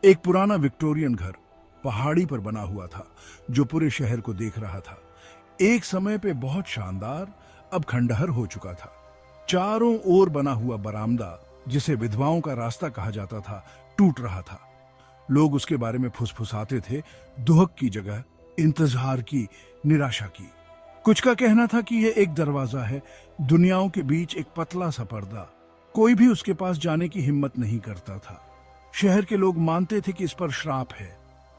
एक पुराना विक्टोरियन घर पहाड़ी पर बना हुआ था जो पूरे शहर को देख रहा था। एक समय पे बहुत शानदार, अब खंडहर हो चुका था। चारों ओर बना हुआ बरामदा, जिसे विधवाओं का रास्ता कहा जाता था, टूट रहा था। लोग उसके बारे में फुसफुसाते थे, दुहक की जगह इंतजार की, निराशा की। कुछ का कहना था कि यह एक दरवाजा है, दुनियाओं के बीच एक पतला सा पर्दा। कोई भी उसके पास जाने की हिम्मत नहीं करता था। शहर के लोग मानते थे कि इस पर श्राप है।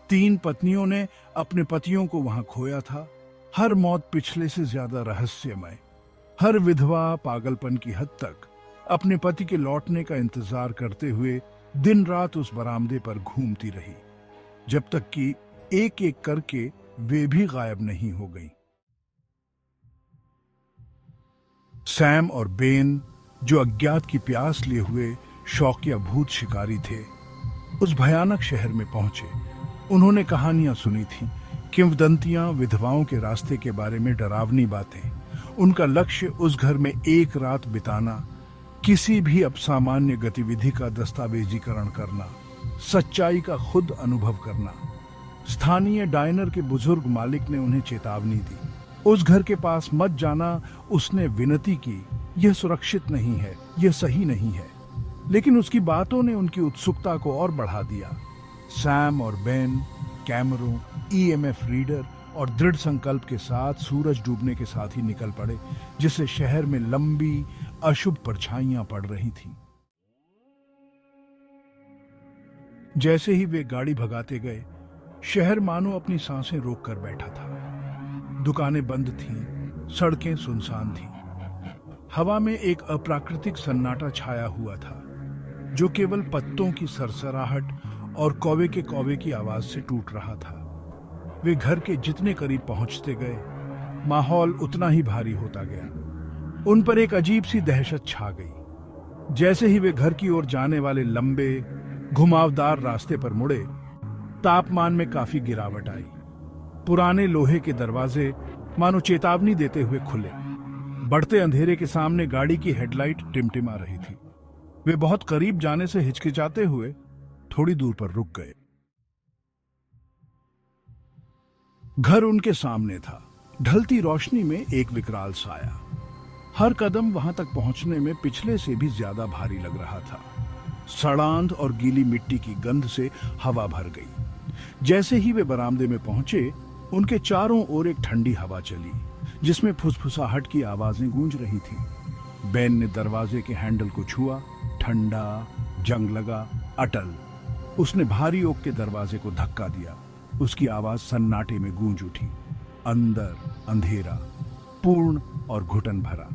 3 पत्नियों ने अपने पतियों को वहां खोया था। हर मौत पिछले से ज्यादा रहस्यमय। हर विधवा पागलपन की हद तक अपने पति के लौटने का इंतजार करते हुए दिन रात उस बरामदे पर घूमती रही, जब तक कि एक एक करके वे भी गायब नहीं हो गईं। सैम और बेन, जो अज्ञात की प्यास लिए हुए शौकिया भूत शिकारी थे, उस भयानक शहर में पहुंचे। उन्होंने कहानियां सुनी थीं, किंवदंतियां, विधवाओं के रास्ते के बारे में डरावनी बातें। उनका लक्ष्य उस घर में एक रात बिताना, किसी भी अपसामान्य गतिविधि का दस्तावेजीकरण करना, सच्चाई का खुद अनुभव करना। स्थानीय डायनर के बुजुर्ग मालिक ने उन्हें चेतावनी दी, उस घर के पास मत जाना। उसने विनती की, यह सुरक्षित नहीं है, यह सही नहीं है। लेकिन उसकी बातों ने उनकी उत्सुकता को और बढ़ा दिया। सैम और बेन कैमरों, ईएमएफ रीडर और दृढ़ संकल्प के साथ सूरज डूबने के साथ ही निकल पड़े, जिससे शहर में लंबी अशुभ परछाइयां पड़ रही थीं। जैसे ही वे गाड़ी भगाते गए, शहर मानो अपनी सांसें रोककर बैठा था। दुकानें बंद थीं, सड़कें सुनसान थीं। हवा में एक अप्राकृतिक सन्नाटा छाया हुआ था, जो केवल पत्तों की सरसराहट और कौवे की आवाज से टूट रहा था। वे घर के जितने करीब पहुंचते गए, माहौल उतना ही भारी होता गया। उन पर एक अजीब सी दहशत छा गई। जैसे ही वे घर की ओर जाने वाले लंबे घुमावदार रास्ते पर मुड़े, तापमान में काफी गिरावट आई। पुराने लोहे के दरवाजे मानो चेतावनी देते हुए खुले। बढ़ते अंधेरे के सामने गाड़ी की हेडलाइट टिमटिमा रही थी। वे बहुत करीब जाने से हिचकिचाते हुए थोड़ी दूर पर रुक गए। घर उनके सामने था, ढलती रोशनी में एक विकराल साया। हर कदम वहां तक पहुंचने में पिछले से भी ज्यादा भारी लग रहा था। सड़ांध और गीली मिट्टी की गंध से हवा भर गई। जैसे ही वे बरामदे में पहुंचे, उनके चारों ओर एक ठंडी हवा चली, जिसमें फुसफुसाहट की आवाजें गूंज रही थीं। बेन ने दरवाजे के हैंडल को छुआ, ठंडा, जंग लगा, अटल। उसने भारी ओक के दरवाजे को धक्का दिया। उसकी आवाज सन्नाटे में गूंज उठी। अंदर अंधेरा, पूर्ण और घुटन भरा।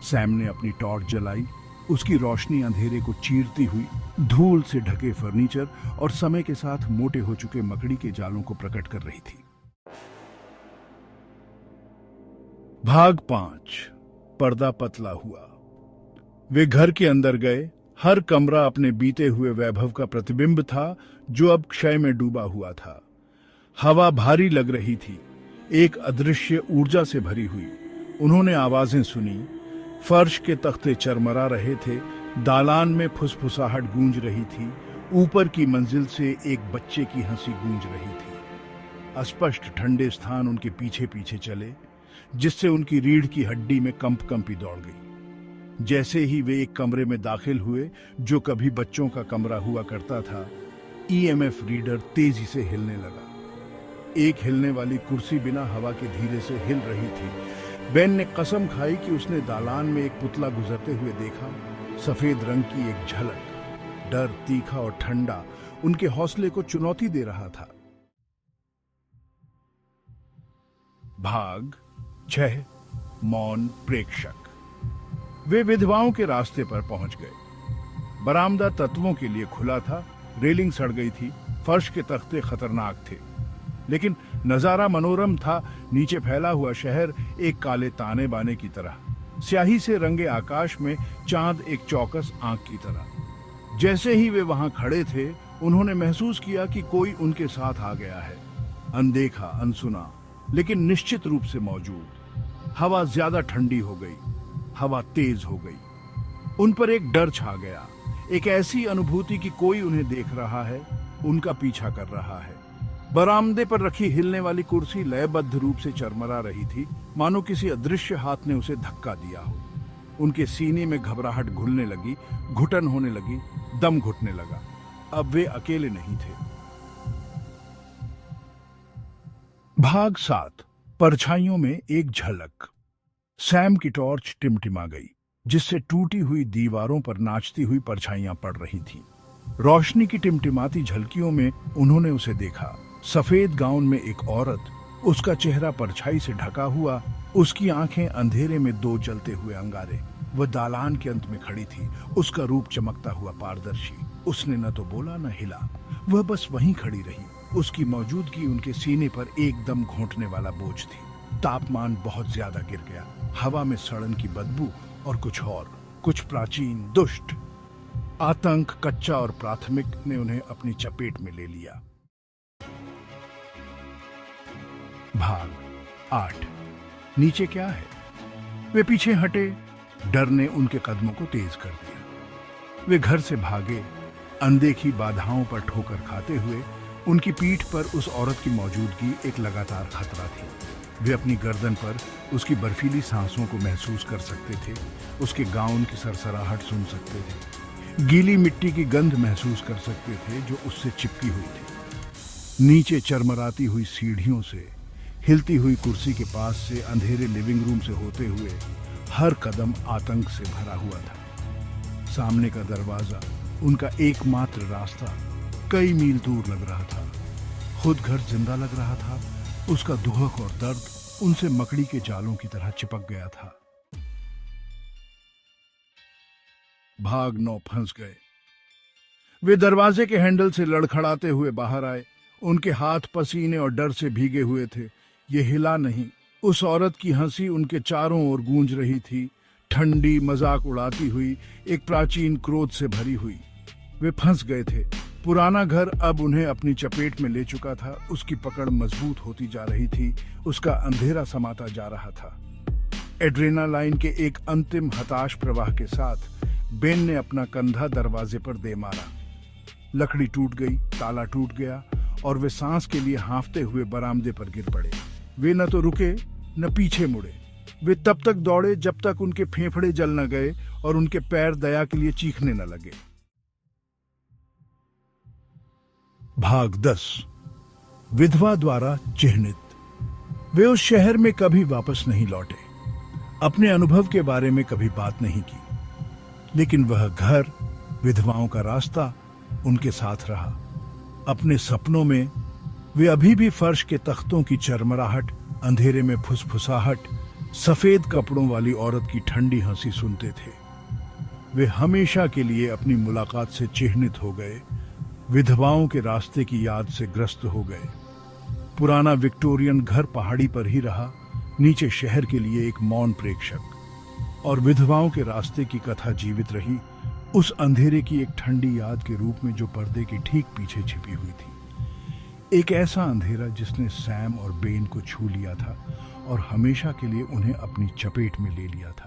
सैम ने अपनी टॉर्च जलाई। उसकी रोशनी अंधेरे को चीरती हुई धूल से ढके फर्नीचर और समय के साथ मोटे हो चुके मकड़ी के जालों को प्रकट कर रही थी। भाग 5। पर्दा पतला हुआ। वे घर के अंदर गए। हर कमरा अपने बीते हुए वैभव का प्रतिबिंब था, जो अब क्षय में डूबा हुआ था। हवा भारी लग रही थी, एक अदृश्य ऊर्जा से भरी हुई। उन्होंने आवाजें सुनी। फर्श के तख्ते चरमरा रहे थे, दालान में फुसफुसाहट गूंज रही थी, ऊपर की मंजिल से एक बच्चे की हंसी गूंज रही थी। अस्पष्ट ठंडे स्थान उनके पीछे पीछे चले, जिससे उनकी रीढ़ की हड्डी में कंपी दौड़ गई। जैसे ही वे एक कमरे में दाखिल हुए, जो कभी बच्चों का कमरा हुआ करता था, ईएमएफ रीडर तेजी से हिलने लगा। एक हिलने वाली कुर्सी बिना हवा के धीरे से हिल रही थी। बेन ने कसम खाई कि उसने दालान में एक पुतला गुजरते हुए देखा। सफेद रंग की एक झलक, डर तीखा और ठंडा, उनके हौसले को चुनौती दे रहा था। भाग 6। मौन प्रेक्षक। वे विधवाओं के रास्ते पर पहुंच गए। बरामदा तत्वों के लिए खुला था। रेलिंग सड़ गई थी, फर्श के तख्ते खतरनाक थे, लेकिन नजारा मनोरम था। नीचे फैला हुआ शहर एक काले ताने बाने की तरह, स्याही से रंगे आकाश में चांद एक चौकस आंख की तरह। जैसे ही वे वहां खड़े थे, उन्होंने महसूस किया कि कोई उनके साथ आ गया है, अनदेखा, अनसुना, लेकिन निश्चित रूप से मौजूद। हवा ज्यादा ठंडी हो गई, हवा तेज हो गई। उन पर एक डर छा गया, एक ऐसी अनुभूति कि कोई उन्हें देख रहा है, उनका पीछा कर रहा है। बरामदे पर रखी हिलने वाली कुर्सी लयबद्ध रूप से चरमरा रही थी, मानो किसी अदृश्य हाथ ने उसे धक्का दिया हो। उनके सीने में घबराहट घुलने लगी, घुटन होने लगी, दम घुटने लगा। अब वे अकेले नहीं थे। भाग 7। परछाइयों में एक झलक। सैम की टॉर्च टिमटिमा गई, जिससे टूटी हुई दीवारों पर नाचती हुई परछाइयां पड़ रही थीं। रोशनी की टिमटिमाती झलकियों में उन्होंने उसे देखा। सफेद गाउन में एक औरत, उसका चेहरा परछाई से ढका हुआ, उसकी आंखें अंधेरे में दो जलते हुए अंगारे। वह दालान के अंत में खड़ी थी, उसका रूप चमकता हुआ पारदर्शी। उसने न तो बोला न हिला, वह बस वहीं खड़ी रही। उसकी मौजूदगी उनके सीने पर एकदम घोंटने वाला बोझ थी। तापमान बहुत ज्यादा गिर गया। हवा में सड़न की बदबू और कुछ प्राचीन, दुष्ट आतंक, कच्चा और प्राथमिक ने उन्हें अपनी चपेट में ले लिया। भाग 8। नीचे क्या है? वे पीछे हटे। डर ने उनके कदमों को तेज कर दिया। वे घर से भागे, अनदेखी बाधाओं पर ठोकर खाते हुए। उनकी पीठ पर उस औरत की मौजूदगी एक लगातार खतरा थी। वे अपनी गर्दन पर उसकी बर्फीली सांसों को महसूस कर सकते थे, उसके गाउन की सरसराहट सुन सकते थे, गीली मिट्टी की गंध महसूस कर सकते थे जो उससे चिपकी हुई थी। नीचे चरमराती हुई सीढ़ियों से, हिलती हुई कुर्सी के पास से, अंधेरे लिविंग रूम से होते हुए हर कदम आतंक से भरा हुआ था। सामने का दरवाजा, उनका एकमात्र रास्ता, कई मील दूर लग रहा था। खुद घर जिंदा लग रहा था। उसका दुहक और दर्द उनसे मकड़ी के जालों की तरह चिपक गया था। भाग 9। फंस गए। वे दरवाजे के हैंडल से लड़खड़ाते हुए बाहर आए। उनके हाथ पसीने और डर से भीगे हुए थे। ये हिला नहीं। उस औरत की हंसी उनके चारों ओर गूंज रही थी, ठंडी, मजाक उड़ाती हुई, एक प्राचीन क्रोध से भरी हुई। वे फंस गए थे। पुराना घर अब उन्हें अपनी चपेट में ले चुका था। उसकी पकड़ मजबूत होती जा रही थी, उसका अंधेरा समाता जा रहा था। एड्रेनालाइन के एक अंतिम हताश प्रवाह के साथ बेन ने अपना कंधा दरवाजे पर दे मारा। लकड़ी टूट गई, ताला टूट गया और वे सांस के लिए हांफते हुए बरामदे पर गिर पड़े। वे न तो रुके न पीछे मुड़े। वे तब तक दौड़े जब तक उनके फेफड़े जल न गए और उनके पैर दया के लिए चीखने न लगे। भाग 10। विधवा द्वारा चिह्नित। वे उस शहर में कभी वापस नहीं लौटे, अपने अनुभव के बारे में कभी बात नहीं की, लेकिन वह घर, विधवाओं का रास्ता उनके साथ रहा। अपने सपनों में वे अभी भी फर्श के तख्तों की चरमराहट, अंधेरे में फुसफुसाहट, सफेद कपड़ों वाली औरत की ठंडी हंसी सुनते थे। वे हमेशा के लिए अपनी मुलाकात से चिह्नित हो गए, विधवाओं के रास्ते की याद से ग्रस्त हो गए। पुराना विक्टोरियन घर पहाड़ी पर ही रहा, नीचे शहर के लिए एक मौन प्रेक्षक, और विधवाओं के रास्ते की कथा जीवित रही, उस अंधेरे की एक ठंडी याद के रूप में जो पर्दे के ठीक पीछे छिपी हुई थी। एक ऐसा अंधेरा जिसने सैम और बेन को छू लिया था और हमेशा के लिए उन्हें अपनी चपेट में ले लिया था।